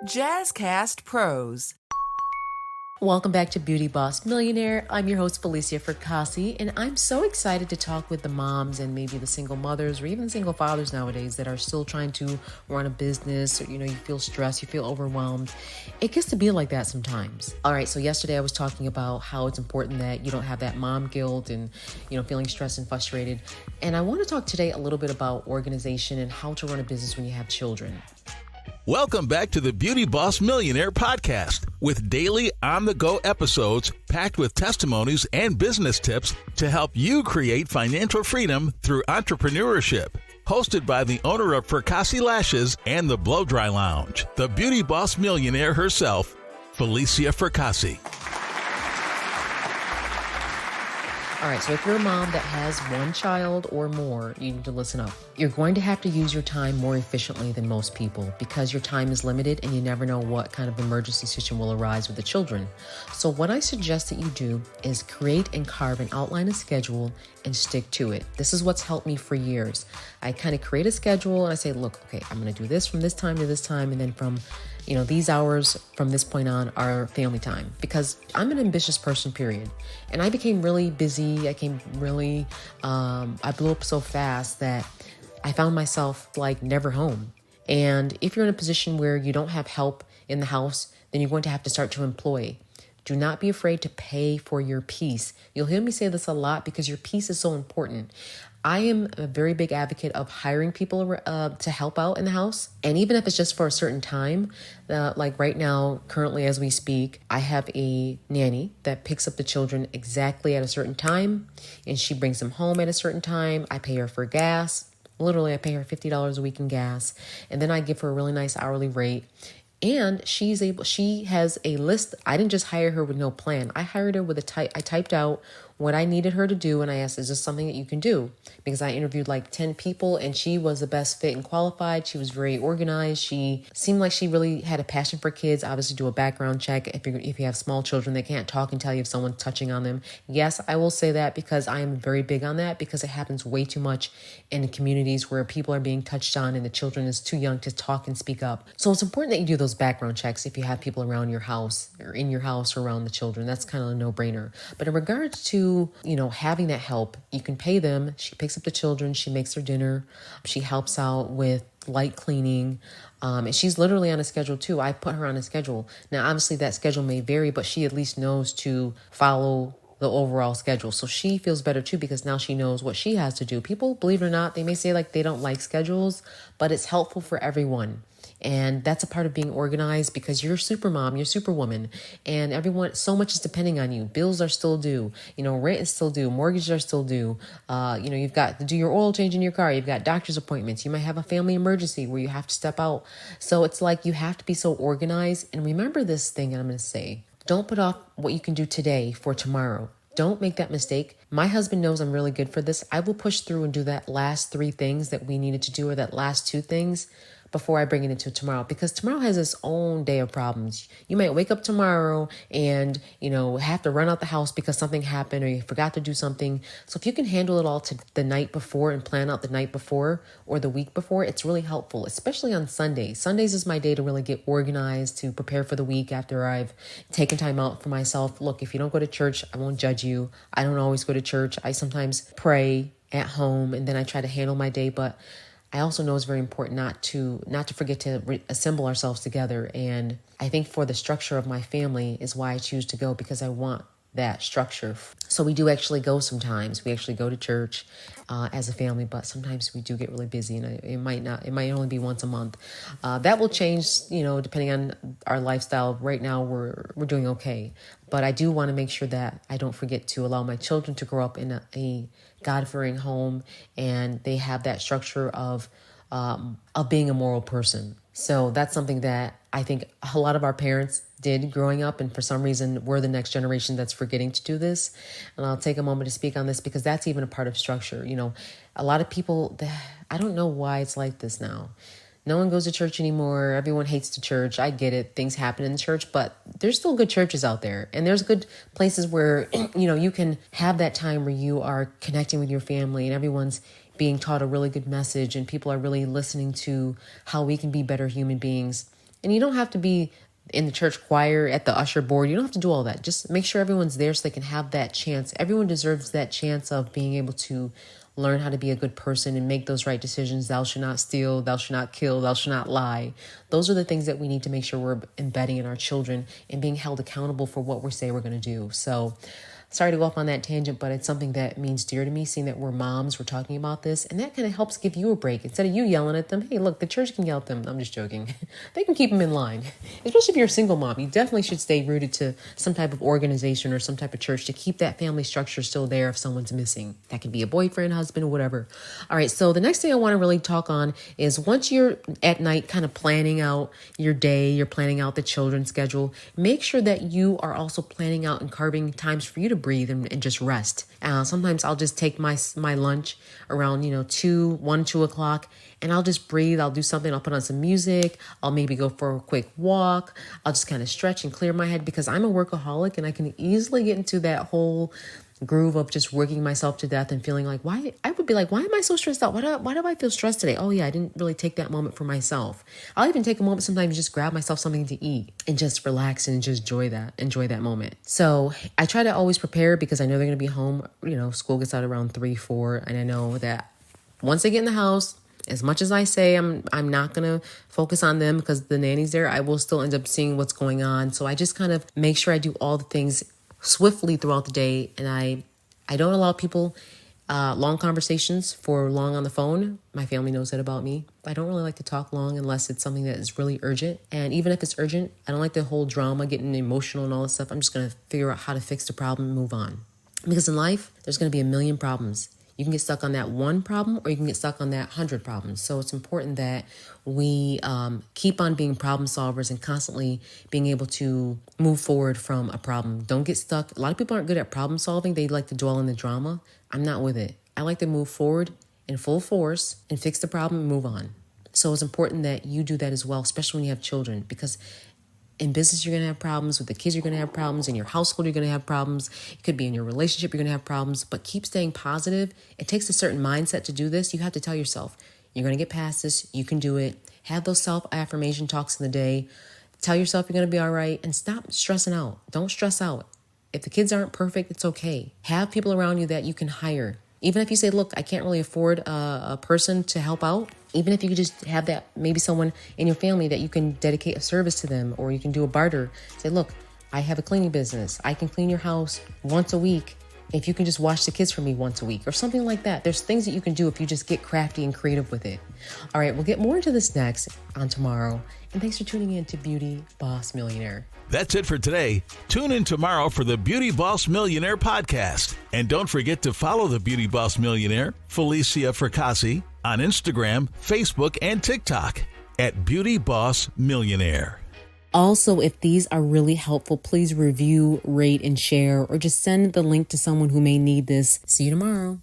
Jazzcast Pros. Welcome back to Beauty Boss Millionaire. I'm your host, Falicia Fracassi, and I'm so excited to talk with the moms and maybe the single mothers or even single fathers nowadays that are still trying to run a business, or, you feel stressed, you feel overwhelmed. It gets to be like that sometimes. All right, so yesterday I was talking about how it's important that you don't have that mom guilt and, feeling stressed and frustrated. And I want to talk today a little bit about organization and how to run a business when you have children. Welcome back to the Beauty Boss Millionaire podcast with daily on-the-go episodes packed with testimonies and business tips to help you create financial freedom through entrepreneurship. Hosted by the owner of Fracassi Lashes and the Blow Dry Lounge, the Beauty Boss Millionaire herself, Falicia Fracassi. All right, so if you're a mom that has one child or more, you need to listen up. You're going to have to use your time more efficiently than most people because your time is limited and you never know what kind of emergency situation will arise with the children. So what I suggest that you do is create and carve and outline a schedule and stick to it. This is what's helped me for years. I kind of create a schedule and I say, look, okay, I'm going to do this from this time to this time, and then from these hours from this point on are family time, because I'm an ambitious person, period. And I became really busy. I blew up so fast that I found myself like never home. And if you're in a position where you don't have help in the house, then you're going to have to start to employ. Do not be afraid to pay for your peace. You'll hear me say this a lot because your peace is so important. I am a very big advocate of hiring people to help out in the house. And even if it's just for a certain time, like right now, currently as we speak, I have a nanny that picks up the children exactly at a certain time, and she brings them home at a certain time. I pay her for gas. Literally, I pay her $50 a week in gas. And then I give her a really nice hourly rate. And she has a list. I didn't just hire her with no plan. I hired her with I typed out what I needed her to do. And I asked, is this something that you can do? Because I interviewed like 10 people and she was the best fit and qualified. She was very organized. She seemed like she really had a passion for kids. Obviously do a background check. If you have small children, they can't talk and tell you if someone's touching on them. Yes, I will say that because I am very big on that, because it happens way too much in communities where people are being touched on and the children is too young to talk and speak up. So it's important that you do those background checks if you have people around your house or in your house or around the children. That's kind of a no-brainer. But in regards to, having that help, you can pay them. She picks up the children. She makes their dinner. She helps out with light cleaning. And she's literally on a schedule too. I put her on a schedule. Now, obviously that schedule may vary, but she at least knows to follow the overall schedule. So she feels better too, because now she knows what she has to do. People, believe it or not, they may say like they don't like schedules, but it's helpful for everyone. And that's a part of being organized, because you're super mom, you're superwoman, and everyone, so much is depending on you. Bills are still due, rent is still due, mortgages are still due. You've got to do your oil change in your car. You've got doctor's appointments. You might have a family emergency where you have to step out. So it's like you have to be so organized. And remember this thing that I'm going to say. Don't put off what you can do today for tomorrow. Don't make that mistake. My husband knows I'm really good for this. I will push through and do that last 3 things that we needed to do, or that last 2 things, before I bring it into tomorrow, because tomorrow has its own day of problems. You might wake up tomorrow and, have to run out the house because something happened or you forgot to do something. So if you can handle it all to the night before and plan out the night before or the week before, it's really helpful, especially on Sundays. Sundays is my day to really get organized, to prepare for the week after I've taken time out for myself. Look, if you don't go to church, I won't judge you. I don't always go to church. I sometimes pray at home and then I try to handle my day, but I also know it's very important not to forget to assemble ourselves together. And I think for the structure of my family is why I choose to go, because I want that structure. So we do actually go sometimes. We actually go to church as a family, but sometimes we do get really busy, and it might only be once a month. That will change, depending on our lifestyle. Right now we're doing okay, but I do want to make sure that I don't forget to allow my children to grow up in a God-fearing home, and they have that structure of being a moral person. So that's something that I think a lot of our parents did growing up, and for some reason we're the next generation that's forgetting to do this. And I'll take a moment to speak on this, because that's even a part of structure. A lot of people, I don't know why it's like this now. No one goes to church anymore. Everyone hates the church. I get it. Things happen in the church, but there's still good churches out there. And there's good places where, you can have that time where you are connecting with your family and everyone's being taught a really good message and people are really listening to how we can be better human beings. And you don't have to be in the church choir, at the usher board. You don't have to do all that. Just make sure everyone's there so they can have that chance. Everyone deserves that chance of being able to learn how to be a good person and make those right decisions. Thou shalt not steal, thou shalt not kill, thou shalt not lie. Those are the things that we need to make sure we're embedding in our children and being held accountable for what we say we're going to do. So sorry to go off on that tangent, but it's something that means dear to me, seeing that we're moms, we're talking about this, and that kind of helps give you a break. Instead of you yelling at them, hey, look, the church can yell at them. I'm just joking. They can keep them in line. Especially if you're a single mom, you definitely should stay rooted to some type of organization or some type of church to keep that family structure still there if someone's missing. That could be a boyfriend, husband, whatever. All right, so the next thing I want to really talk on is once you're at night kind of planning out your day, you're planning out the children's schedule, make sure that you are also planning out and carving times for you to breathe and just rest. Sometimes I'll just take my lunch around 1-2 o'clock, and I'll just breathe. I'll do something. I'll put on some music. I'll maybe go for a quick walk. I'll just kind of stretch and clear my head because I'm a workaholic and I can easily get into that whole groove of just working myself to death and feeling like, why am I so stressed out? Why do I feel stressed today? Oh yeah, I didn't really take that moment for myself. I'll even take a moment sometimes, just grab myself something to eat and just relax and just enjoy that moment. So I try to always prepare because I know they're going to be home. School gets out around 3-4, and I know that once they get in the house, as much as I say I'm not going to focus on them because the nanny's there, I will still end up seeing what's going on. So I just kind of make sure I do all the things swiftly throughout the day, and I don't allow people long conversations for long on the phone. My family knows that about me. I don't really like to talk long unless it's something that is really urgent. And even if it's urgent, I don't like the whole drama, getting emotional and all this stuff. I'm just going to figure out how to fix the problem and move on. Because in life, there's going to be a million problems. You can get stuck on that one problem, or you can get stuck on that 100 problems. So it's important that we keep on being problem solvers and constantly being able to move forward from a problem. Don't get stuck. A lot of people aren't good at problem solving. They like to dwell in the drama. I'm not with it. I like to move forward in full force and fix the problem and move on. So it's important that you do that as well, especially when you have children, because in business, you're going to have problems. With the kids, you're going to have problems. In your household, you're going to have problems. It could be in your relationship, you're going to have problems. But keep staying positive. It takes a certain mindset to do this. You have to tell yourself, you're going to get past this. You can do it. Have those self-affirmation talks in the day. Tell yourself you're going to be all right. And stop stressing out. Don't stress out. If the kids aren't perfect, it's okay. Have people around you that you can hire. Even if you say, look, I can't really afford a person to help out. Even if you could just have that, maybe someone in your family that you can dedicate a service to them, or you can do a barter. Say, look, I have a cleaning business. I can clean your house once a week. If you can just watch the kids for me once a week or something like that. There's things that you can do if you just get crafty and creative with it. All right, we'll get more into this next on tomorrow. And thanks for tuning in to Beauty Boss Millionaire. That's it for today. Tune in tomorrow for the Beauty Boss Millionaire podcast. And don't forget to follow the Beauty Boss Millionaire, Falicia Fracassi, on Instagram, Facebook, and TikTok at Beauty Boss Millionaire. Also, if these are really helpful, please review, rate, and share, or just send the link to someone who may need this. See you tomorrow.